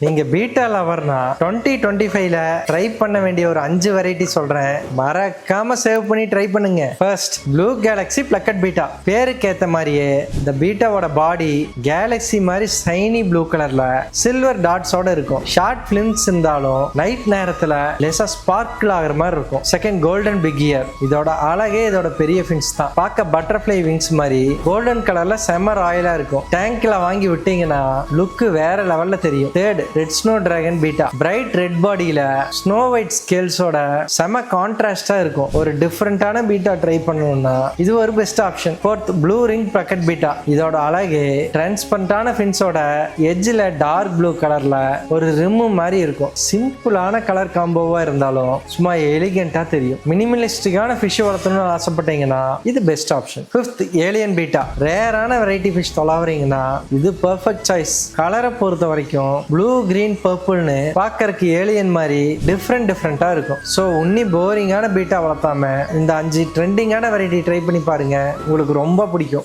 நீங்க beta லவர்னா 2025ல try பண்ண வேண்டிய ஒரு 5 வெரைட்டி சொல்றேன். மறக்காம சேவ் பண்ணி ட்ரை பண்ணுங்க. First blue Galaxy பிளக்கட் beta. பேருக்கு ஏத்த மாதிரியே இந்த பீட்டாவோட பாடி கேலக்ஸி மாதிரி ஷைனி ப்ளூ கலர்ல சில்வர் டாட்ஸோட இருக்கும். ஷார்ட் பிலிம்ஸ் இருந்தாலும் நைட் நேரத்துல லேசா ஸ்பார்க்கிள் ஆகுற மாதிரி இருக்கும். Second golden big year. இதோட அழகே இதோட பெரிய ஃபின்ஸ் தான். பார்க்க பட்டர்ஃப்ளை விங்ஸ் மாதிரி கோல்டன் கலர்ல செம்ம ராயலா இருக்கும். டேங்க்ல வாங்கி விட்டீங்கன்னா லுக் வேற லெவல்ல தெரியும். Third red snow dragon betta. Bright red பாடியில ஸ்னோ ஒயிட் ஸ்கேல்ஸோட செம கான்ட்ராஸ்டா இருக்கும். ஒரு டிஃப்ரெண்டான பீட்டா ட்ரை பண்ணணும்னா இது ஒரு best option. Fourth blue ring பிளக்கட் beta. இதோட அழகு டிரான்ஸ்பரண்டான ஃபின்ஸோட எட்ஜ்ல டார்க் ப்ளூ கலர்ல ஒரு ரிம்மு மாதிரி இருக்கும். சிம்பிளான கலர் காம்போவா இருந்தாலும் சும்மா எலிகென்ட்டா தெரியும். மினிமலிஸ்டிக்கான ஃபிஷ் வளர்த்தணும்னு ஆசைப்பட்டீங்கன்னா இது best option. Fifth alien beta. ரேரான வெரைட்டி ஃபிஷ் தொலைவீங்கன்னா இது பெர்ஃபெக்ட் சாய்ஸ். கலரை பொறுத்த வரைக்கும் ப்ளூ கிரீன் பர்பிள்னு பார்க்கறதுக்கு ஏலியன் மாதிரி டிஃப்ரெண்டா இருக்கும். ஸோ உன்னி போரிங்கான பீட்டா வளர்த்தாம இந்த 5 ட்ரெண்டிங்கான வெரைட்டி ட்ரை பண்ணி பாருங்க, உங்களுக்கு ரொம்ப பிடிக்கும்.